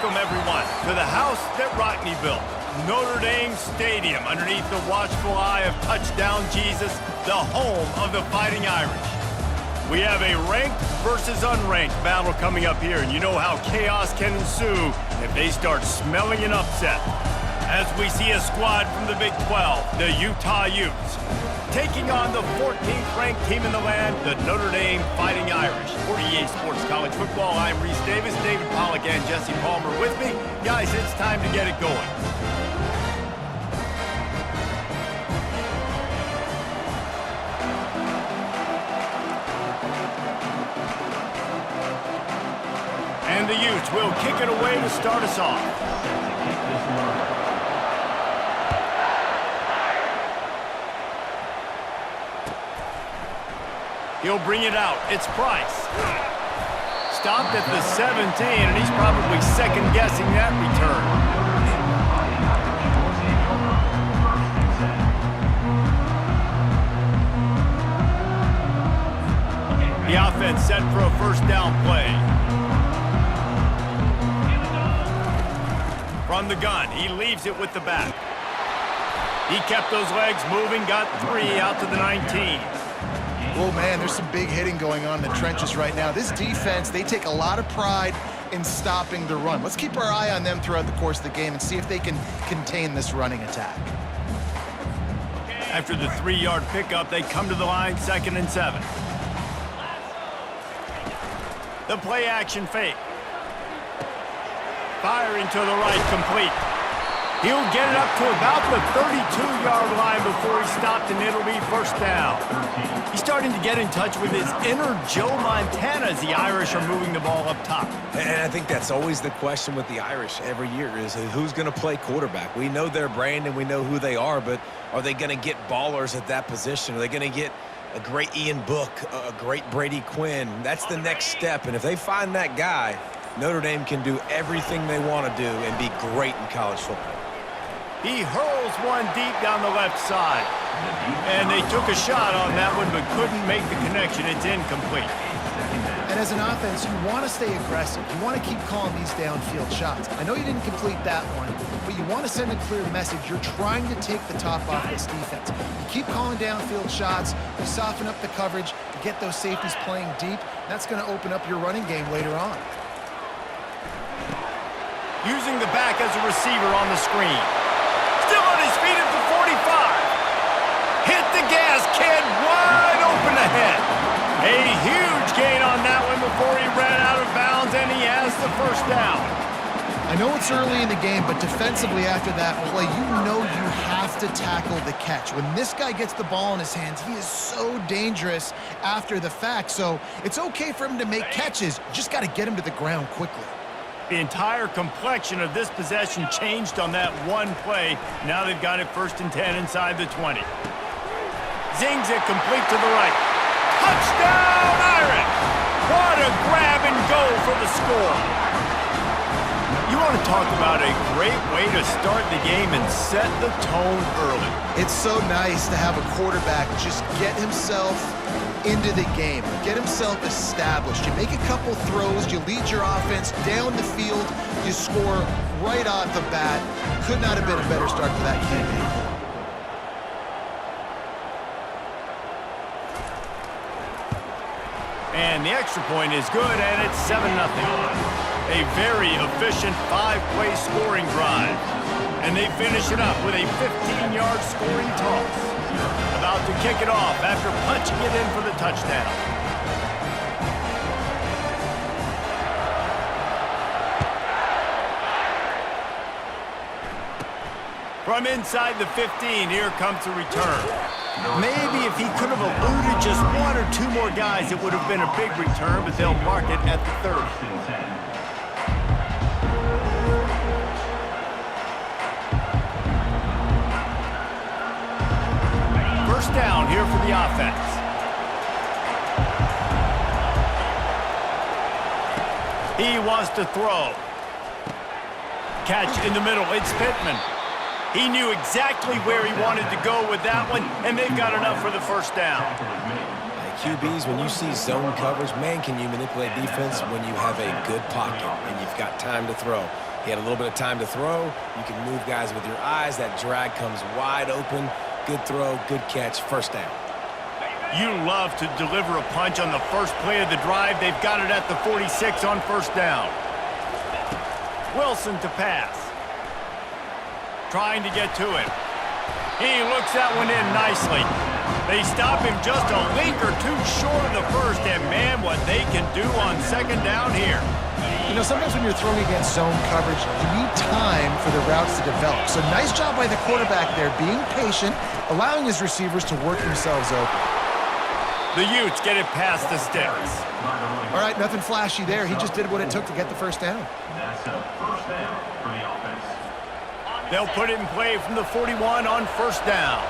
Welcome, everyone, to the house that Rockney built, Notre Dame Stadium, underneath the watchful eye of Touchdown Jesus, the home of the Fighting Irish. We have a ranked versus unranked battle coming up here, and you know how chaos can ensue if they start smelling an upset. As we see a squad from the Big 12, the Utah Utes, taking on the 14th ranked team in the land, the Notre Dame Fighting Irish. For EA Sports College Football, I'm Reese Davis, David Pollack, and Jesse Palmer with me. Guys, it's time to get it going. And the Utes will kick it away to start us off. He'll bring it out. It's Price. Stopped at the 17, and he's probably second-guessing that return. The offense set for a first down play. From the gun, he leaves it with the back. He kept those legs moving, got 3 out to the 19. Oh, man, there's some big hitting going on in the trenches right now. This defense, they take a lot of pride in stopping the run. Let's keep our eye on them throughout the course of the game and see if they can contain this running attack. After the 3-yard pickup, they come to the line, 2nd and 7. The play action fake. Firing to the right, complete. He'll get it up to about the 32-yard line before he's stopped, and it'll be first down. He's starting to get in touch with his inner Joe Montana as the Irish are moving the ball up top. And I think that's always the question with the Irish every year is who's going to play quarterback. We know their brand and we know who they are, but are they going to get ballers at that position? Are they going to get a great Ian Book, a great Brady Quinn? That's the next step, and if they find that guy, Notre Dame can do everything they want to do and be great in college football. He hurls one deep down the left side. And they took a shot on that one but couldn't make the connection. It's incomplete. And as an offense, you want to stay aggressive. You want to keep calling these downfield shots. I know you didn't complete that one, but you want to send a clear message. You're trying to take the top off this defense. You keep calling downfield shots. You soften up the coverage. You get those safeties playing deep. That's going to open up your running game later on. Using the back as a receiver on the screen. Still on his feet at the 45. Hit the gas, kid, wide open ahead. A huge gain on that one before he ran out of bounds, and he has the first down. I know it's early in the game, but defensively after that play, you know you have to tackle the catch. When this guy gets the ball in his hands, he is so dangerous after the fact. So it's okay for him to make catches. You just got to get him to the ground quickly. The entire complexion of this possession changed on that one play. Now they've got it 1st and 10 inside the 20. Zings it complete to the right. Touchdown, Irish! What a grab and go for the score. You want to talk about a great way to start the game and set the tone early. It's so nice to have a quarterback just get himself into the game, get himself established. You make a couple throws, you lead your offense down the field, you score right off the bat. Could not have been a better start for that campaign. And the extra point is good, and it's 7-0. A very efficient 5-play scoring drive. And they finish it up with a 15-yard scoring toss. About to kick it off after punching it in for the touchdown. From inside the 15, here comes the return. Maybe if he could have eluded just 1 or 2 more guys, it would have been a big return, but they'll mark it at the 30. First down here for the offense. He wants to throw. Catch in the middle. It's Pittman. He knew exactly where he wanted to go with that one, and they've got enough for the first down. QBs, when you see zone coverage, man, can you manipulate defense when you have a good pocket and you've got time to throw. He had a little bit of time to throw. You can move guys with your eyes. That drag comes wide open. Good throw, good catch, first down. You love to deliver a punch on the first play of the drive. They've got it at the 46 on first down. Wilson to pass. Trying to get to it. He looks that one in nicely. They stop him just a link or two short of the first, and man, what they can do on second down here. You know, sometimes when you're throwing against zone coverage, you need time for the routes to develop. So nice job by the quarterback there, being patient, allowing his receivers to work themselves open. The Utes get it past the sticks. All right, nothing flashy there. He just did what it took to get the first down. That's a first down for the offense. They'll put it in play from the 41 on first down.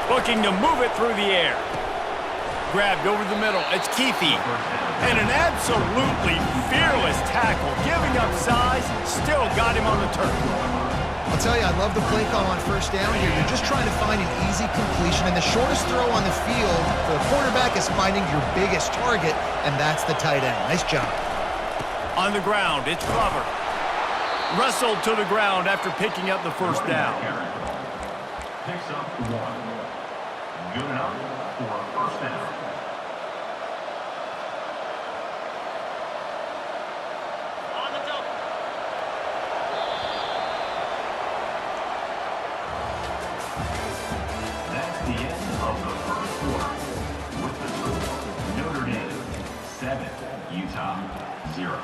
Looking to move it through the air. Grabbed over the middle. It's Keefe. And an absolutely fearless tackle. Giving up size, still got him on the turf. I'll tell you, I love the play call on first down here. You're just trying to find an easy completion, and the shortest throw on the field for the quarterback is finding your biggest target, and that's the tight end. Nice job. On the ground, it's Glover. Wrestled to the ground after picking up the first down. Picks up one. Good enough for a first down. That's the end of the first quarter. With the score, Notre Dame 7, Utah 0.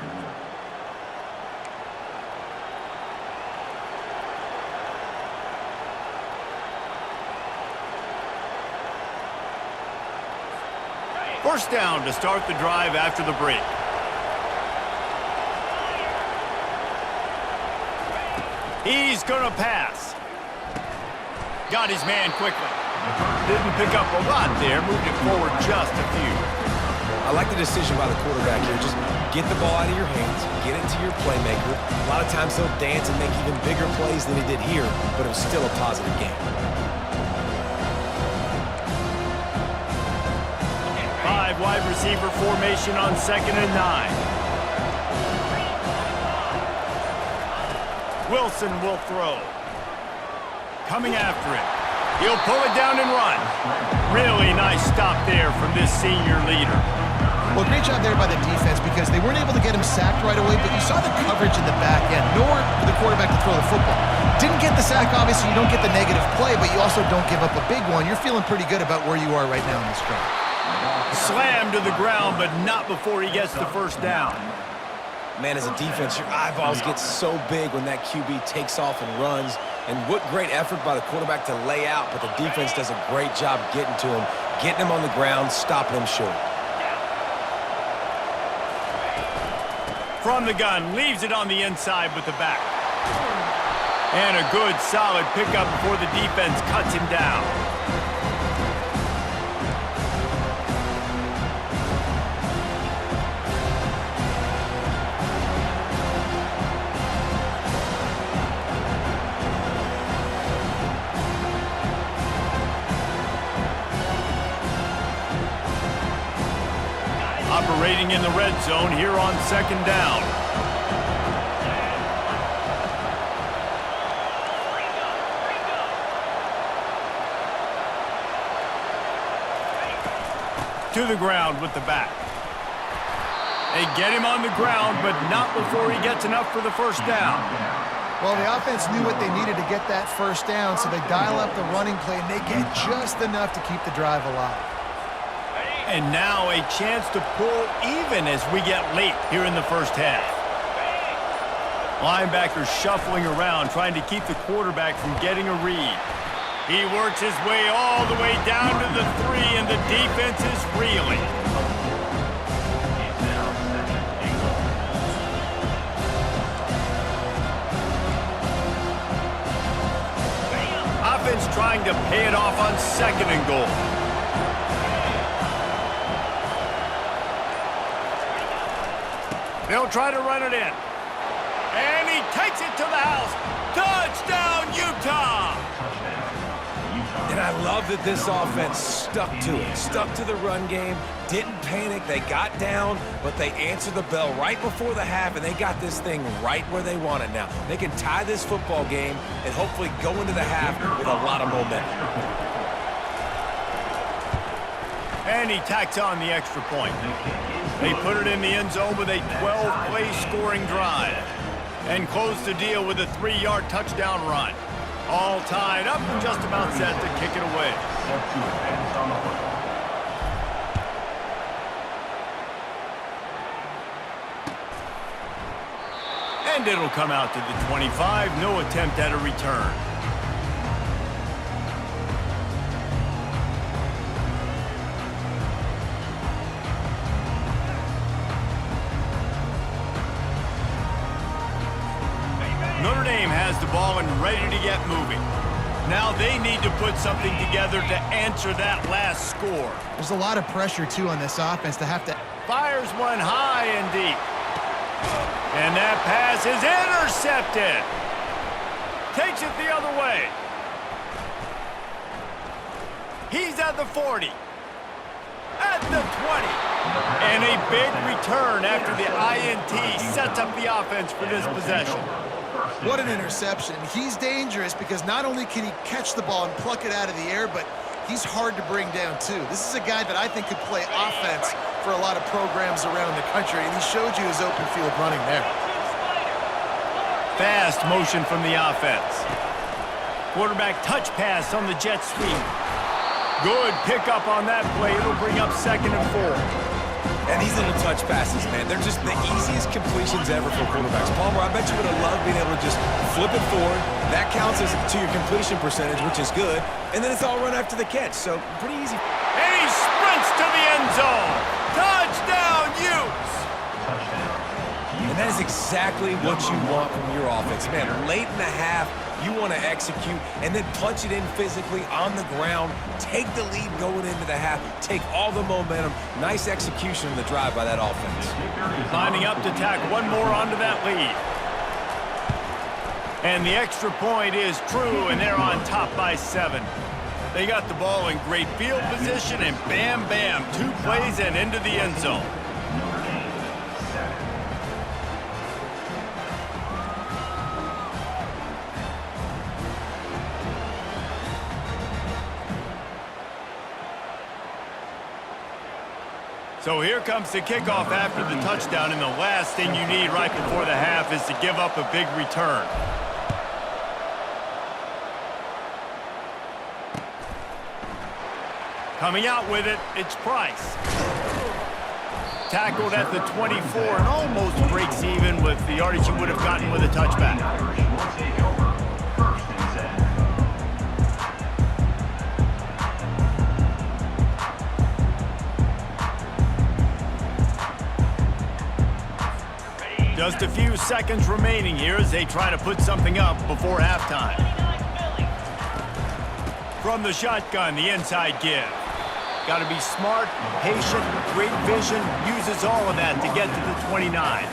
First down to start the drive after the break. He's going to pass. Got his man quickly. Didn't pick up a lot there. Moved it forward just a few. I like the decision by the quarterback here. Just get the ball out of your hands, get it to your playmaker. A lot of times he'll dance and make even bigger plays than he did here, but it was still a positive game. Wide receiver formation on 2nd and 9. Wilson will throw. Coming after it. He'll pull it down and run. Really nice stop there from this senior leader. Well, great job there by the defense because they weren't able to get him sacked right away, but you saw the coverage in the back end. Nowhere for the quarterback to throw the football. Didn't get the sack, obviously. You don't get the negative play, but you also don't give up a big one. You're feeling pretty good about where you are right now in this drive. Slammed to the ground, but not before he gets the first down. Man, as a defense, your eyeballs get so big when that QB takes off and runs. And what great effort by the quarterback to lay out, but the defense does a great job getting to him, getting him on the ground, stopping him short. From the gun, leaves it on the inside with the back. And a good, solid pickup before the defense cuts him down. Operating in the red zone here on 2nd down. To the ground with the back. They get him on the ground, but not before he gets enough for the first down. Well, the offense knew what they needed to get that first down, so they dial up the running play, and they get just enough to keep the drive alive. And now a chance to pull even as we get late here in the first half. Linebackers shuffling around, trying to keep the quarterback from getting a read. He works his way all the way down to the 3, and the defense is reeling. Offense trying to pay it off on 2nd and goal. They'll try to run it in. And he takes it to the house. Touchdown, Utah! And I love that this offense stuck to it, stuck to the run game, didn't panic. They got down, but they answered the bell right before the half, and they got this thing right where they want it now. They can tie this football game and hopefully go into the half with a lot of momentum. And he tacks on the extra point. They put it in the end zone with a 12-play scoring drive and close the deal with a 3-yard touchdown run. All tied up and just about set to kick it away. And it'll come out to the 25. No attempt at a return. Notre Dame has the ball and ready to get moving. Now they need to put something together to answer that last score. There's a lot of pressure, too, on this offense to have to... Fires one high and deep. And that pass is intercepted. Takes it the other way. He's at the 40. At the 20. And a big return after the INT sets up the offense for this possession. What an interception. He's dangerous because not only can he catch the ball and pluck it out of the air, but he's hard to bring down, too. This is a guy that I think could play offense for a lot of programs around the country, and he showed you his open field running there. Fast motion from the offense. Quarterback touch pass on the jet sweep. Good pickup on that play. It'll bring up 2nd and 4. And these little touch passes, man, they're just the easiest completions ever for quarterbacks. Palmer, I bet you would have loved being able to just flip it forward. That counts as to your completion percentage, which is good. And then it's all run after the catch, so pretty easy. And he sprints to the end zone. Touchdown, Utes! And that is exactly what you want from your offense. Man, late in the half, you want to execute and then punch it in physically on the ground, take the lead going into the half, take all the momentum. Nice execution in the drive by that offense. Lining up to tack one more onto that lead. And the extra point is true, and they're on top by 7. They got the ball in great field position, and bam, bam, 2 plays and into the end zone. So here comes the kickoff after the touchdown, and the last thing you need right before the half is to give up a big return. Coming out with it, it's Price. Tackled at the 24 and almost breaks even with the yardage you would have gotten with a touchback. Just a few seconds remaining here as they try to put something up before halftime. From the shotgun, the inside give. Got to be smart, patient, great vision, uses all of that to get to the 29.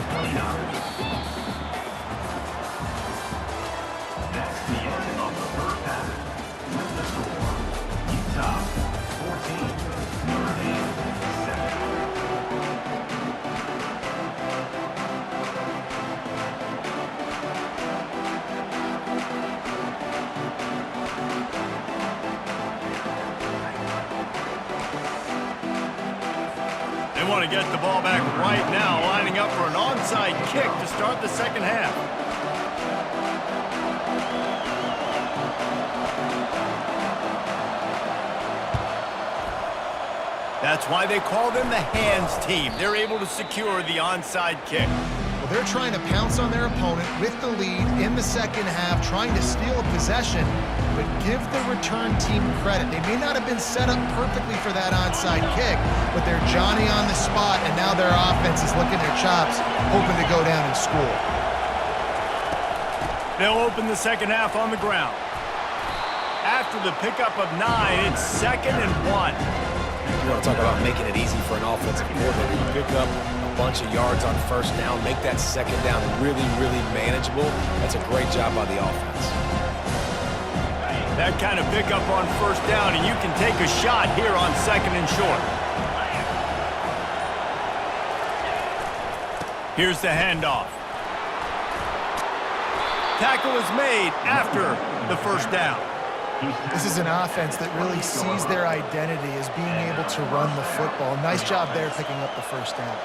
That's the end of the first half. With the score, Utah 14, Notre Dame 7. They want to get the ball back right now, lining up for an onside kick to start the second half. That's why they call them the hands team. They're able to secure the onside kick. Well, they're trying to pounce on their opponent with the lead in the second half, trying to steal a possession, but give the return team credit. They may not have been set up perfectly for that onside kick, but they're Johnny on the spot, and now their offense is licking their chops, hoping to go down and score. They'll open the second half on the ground. After the pickup of 9, it's 2nd and 1. You want to talk about making it easy for an offensive coordinator. You pick up a bunch of yards on first down, make that second down really, really manageable. That's a great job by the offense. That kind of pickup on first down, and you can take a shot here on second and short. Here's the handoff. Tackle is made after the first down. This is an offense that really sees their identity as being able to run the football. Nice job there picking up the first down.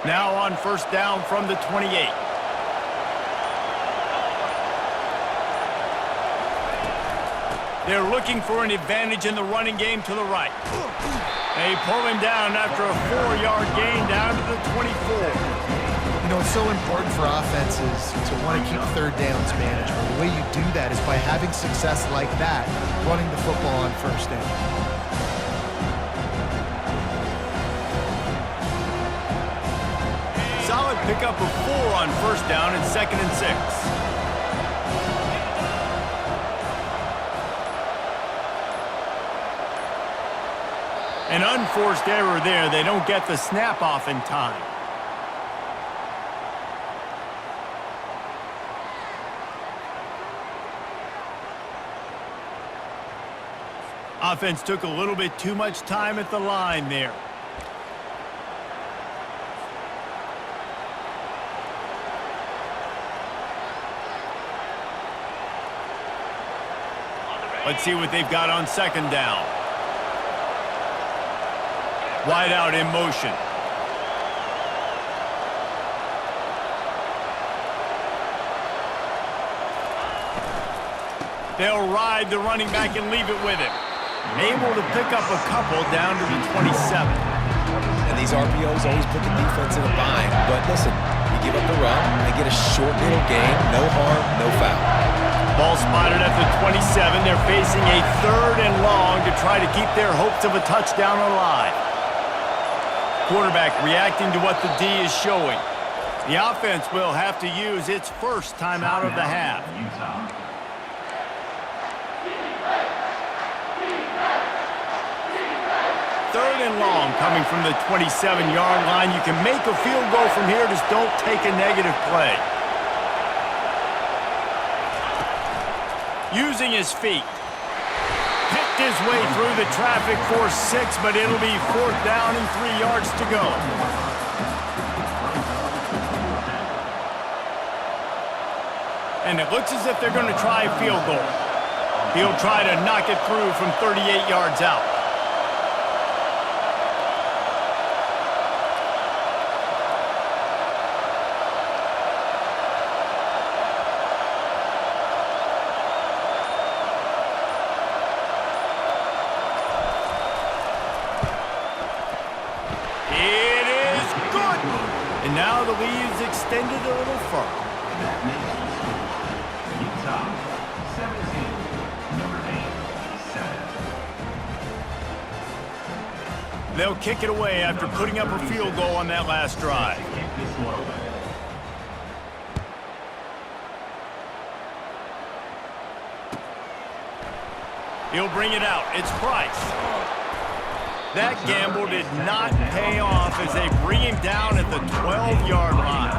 Now on first down from the 28. They're looking for an advantage in the running game to the right. They pull him down after a 4-yard gain down to the 24. You know, it's so important for offenses to want to keep third downs manageable. The way you do that is by having success like that, running the football on first down. Solid pickup of 4 on first down and second and 6. An unforced error there. They don't get the snap off in time. Offense took a little bit too much time at the line there. Let's see what they've got on second down. Wide out in motion. They'll ride the running back and leave it with him. Able to pick up a couple down to the 27. And these RPOs always put the defense in a bind. But listen, you give up the run, they get a short little gain, no harm, no foul. Ball spotted at the 27. They're facing a 3rd and long to try to keep their hopes of a touchdown alive. Quarterback reacting to what the D is showing. The offense will have to use its first timeout of the half. Third and long coming from the 27-yard line. You can make a field goal from here, just don't take a negative play. Using his feet. Picked his way through the traffic for 6, but it'll be 4th down and 3 yards to go. And it looks as if they're going to try a field goal. He'll try to knock it through from 38 yards out. And now the lead is extended a little further. That makes the score. Utah 17, Notre Dame 7. They'll kick it away after putting up a field goal on that last drive. He'll bring it out. It's Price. That gamble did not pay off as they bring him down at the 12-yard line.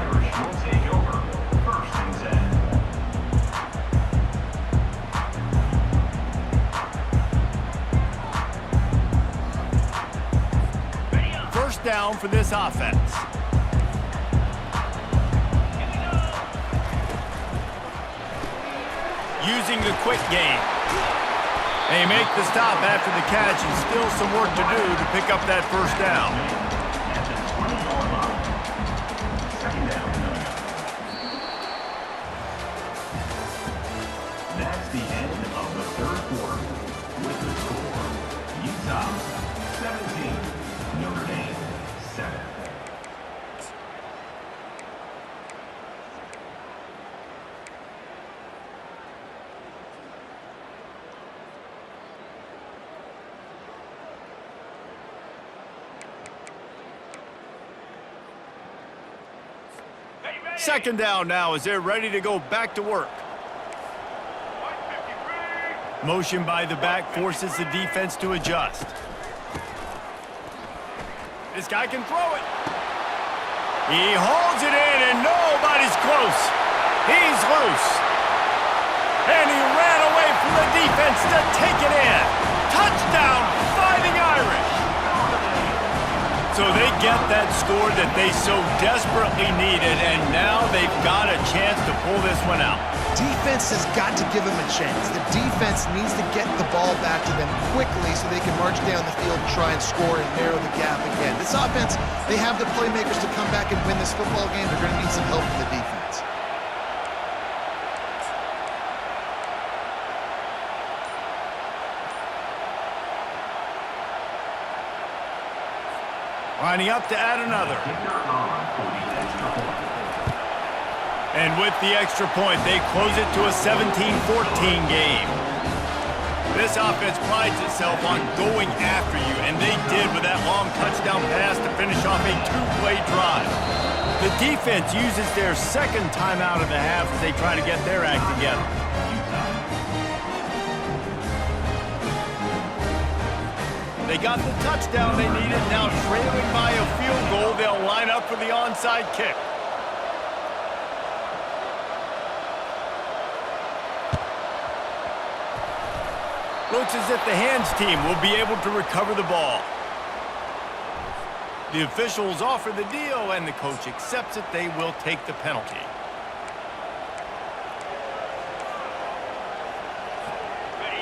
First down for this offense. Using the quick game. They make the stop after the catch, and still some work to do to pick up that first down. That's the end of the 3rd quarter. With the score, Utah 17, Notre Dame 7. Second down now as they're ready to go back to work. Motion by the back forces the defense to adjust. This guy can throw it. He holds it in, and nobody's close. He's loose. And he ran away from the defense to take it in. Touchdown, Fighting Irish. So they get that score that they so desperately needed, and now they've got a chance to pull this one out. Defense has got to give them a chance. The defense needs to get the ball back to them quickly so they can march down the field and try and score and narrow the gap again. This offense, they have the playmakers to come back and win this football game. They're going to need some help from the defense. Lining up to add another. And with the extra point, they close it to a 17-14 game. This offense prides itself on going after you, and they did with that long touchdown pass to finish off a two-play drive. The defense uses their second timeout of the half as they try to get their act together. They got the touchdown they needed. Now trailing by a field goal, they'll line up for the onside kick. Looks as if the hands team will be able to recover the ball. The officials offer the deal, and the coach accepts it. They will take the penalty.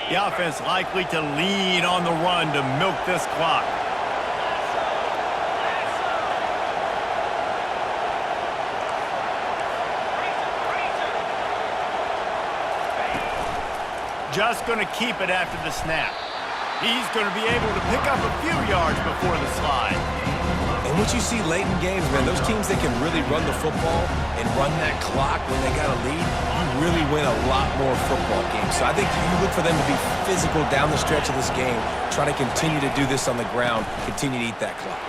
The offense likely to lean on the run to milk this clock. Just going to keep it after the snap. He's going to be able to pick up a few yards before the slide. And what you see late in games, man, those teams that can really run the football and run that clock when they got a lead, you really win a lot more football games. So I think you look for them to be physical down the stretch of this game, try to continue to do this on the ground, continue to eat that clock.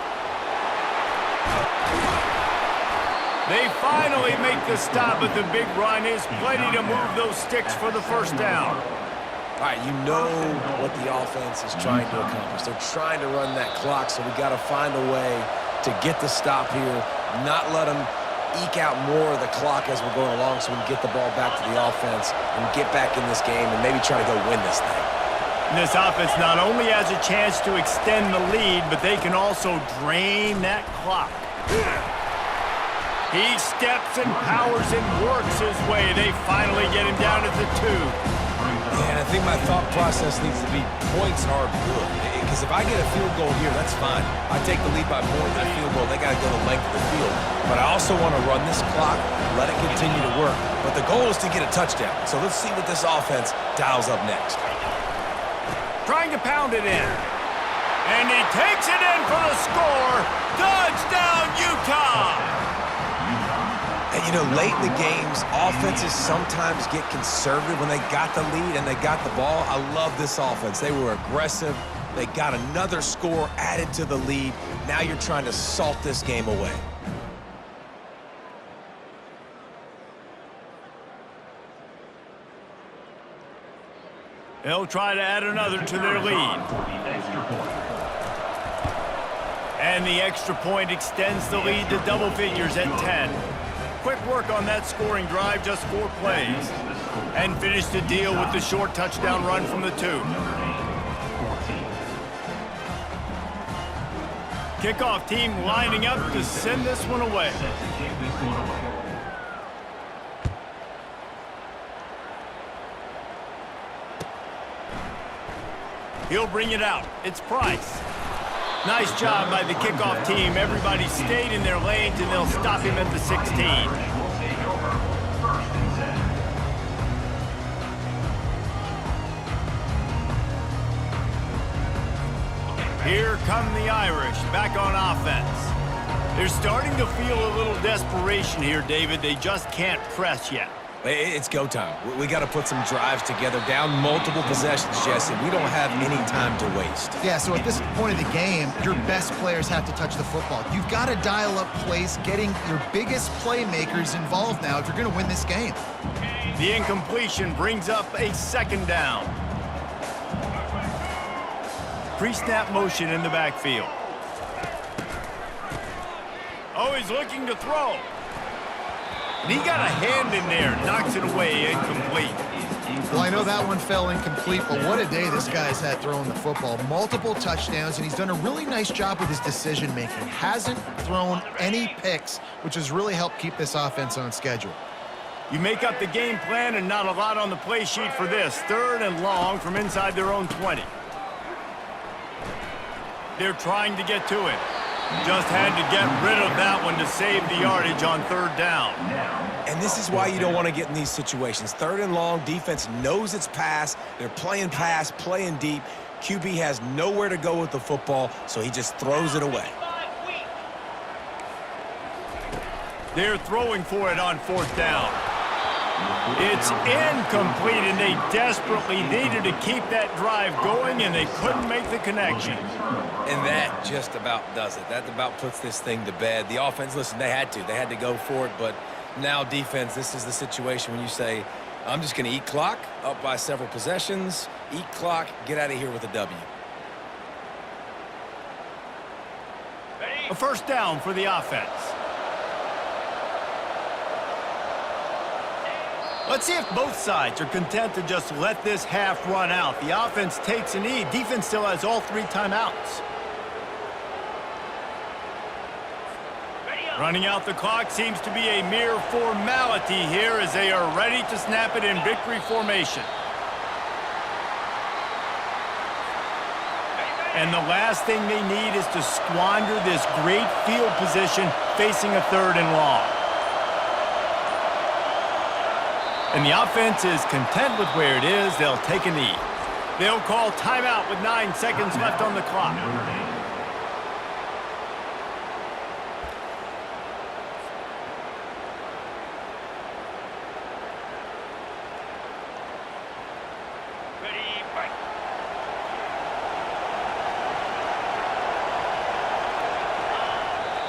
They finally make the stop, but the big run is plenty to move those sticks for the first down. All right, you know what the offense is trying to accomplish. They're trying to run that clock, so we got to find a way to get the stop here, not let them eke out more of the clock as we're going along so we can get the ball back to the offense and get back in this game and maybe try to go win this thing. And this offense not only has a chance to extend the lead, but they can also drain that clock. He steps and powers and works his way. They finally get him down at the 2. And I think my thought process needs to be points are good. Because if I get a field goal here, that's fine. I take the lead by more than that field goal. They got to go the length of the field. But I also want to run this clock, let it continue to work. But the goal is to get a touchdown. So let's see what this offense dials up next. Trying to pound it in. And he takes it in for the score. Touchdown, Utah! And, you know, late in the games, offenses sometimes get conservative when they got the lead and they got the ball. I love this offense. They were aggressive. They got another score added to the lead. Now you're trying to salt this game away. They'll try to add another to their lead. And the extra point extends the lead to double figures at 10. Quick work on that scoring drive, just 4 plays. And finish the deal with the short touchdown run from the 2. Kickoff team lining up to send this one away. He'll bring it out. It's Price. Nice job by the kickoff team. Everybody stayed in their lanes, and they'll stop him at the 16. Here come the Irish, back on offense. They're starting to feel a little desperation here, David. They just can't press yet. It's go time. We got to put some drives together, down multiple possessions, Jesse. We don't have any time to waste. Yeah, so at this point of the game, your best players have to touch the football. You've got to dial up plays, getting your biggest playmakers involved now if you're going to win this game. The incompletion brings up a second down. pre-snap motion in the backfield. Oh, he's looking to throw. And he got a hand in there, knocks it away, incomplete. Well, I know that one fell incomplete, but what a day this guy's had throwing the football. Multiple touchdowns, and he's done a really nice job with his decision-making. Hasn't thrown any picks, which has really helped keep this offense on schedule. You make up the game plan and not a lot on the play sheet for this. 3rd and long from inside their own 20. They're trying to get to it. Just had to get rid of that one to save the yardage on 3rd down. And this is why you don't want to get in these situations. 3rd and long, defense knows it's pass. They're playing pass, playing deep. QB has nowhere to go with the football, so he just throws it away. They're throwing for it on 4th down. It's incomplete, and they desperately needed to keep that drive going, and they couldn't make the connection. And that just about does it. That about puts this thing to bed. The offense, listen, they had to go for it, but now defense, this is the situation when you say, I'm just going to eat clock, up by several possessions, eat clock, get out of here with a W. A 1st down for the offense. Let's see if both sides are content to just let this half run out. The offense takes a knee. Defense still has all 3 timeouts. Running out the clock seems to be a mere formality here as they are ready to snap it in victory formation. And the last thing they need is to squander this great field position facing a 3rd and long. And the offense is content with where it is. They'll take a knee. They'll call timeout with 9 seconds left on the clock.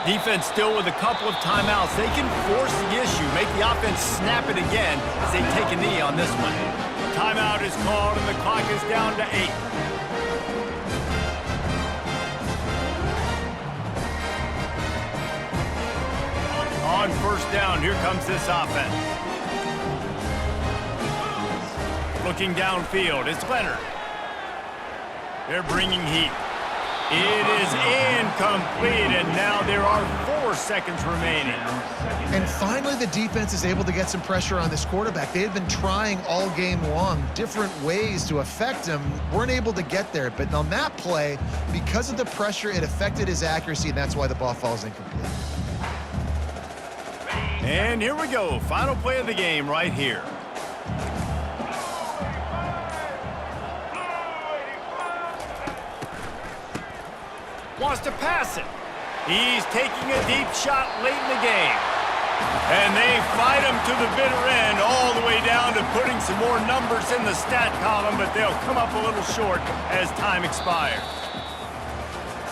Defense still with a couple of timeouts. They can force the issue, make the offense snap it again as they take a knee on this one. Timeout is called, and the clock is down to 8. On 1st down, here comes this offense. Looking downfield, it's Leonard. They're bringing heat. It is incomplete, and now there are 4 seconds remaining. And finally, the defense is able to get some pressure on this quarterback. They had been trying all game long different ways to affect him, weren't able to get there. But on that play, because of the pressure, it affected his accuracy, and that's why the ball falls incomplete. And here we go. Final play of the game right here. Wants to pass it. He's taking a deep shot late in the game. And they fight him to the bitter end, all the way down to putting some more numbers in the stat column, but they'll come up a little short as time expires.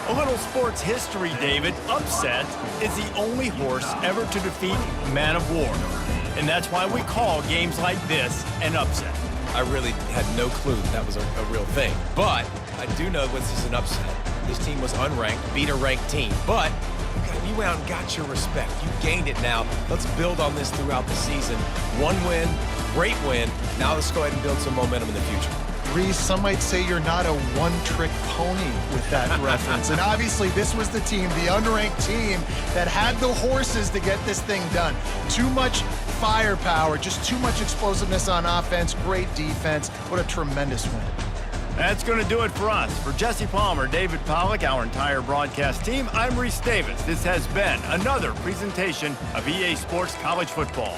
A little sports history, David. Upset is the only horse ever to defeat Man of War. And that's why we call games like this an upset. I really had no clue that was a real thing. But I do know this is an upset. This team was unranked, beat a ranked team. But you went out and got your respect. You gained it now. Let's build on this throughout the season. 1 win, great win. Now let's go ahead and build some momentum in the future. Reese, some might say you're not a one-trick pony with that reference. And obviously, this was the team, the unranked team, that had the horses to get this thing done. Too much firepower, just too much explosiveness on offense, great defense. What a tremendous win. That's going to do it for us. For Jesse Palmer, David Pollack, our entire broadcast team, I'm Reese Davis. This has been another presentation of EA Sports College Football.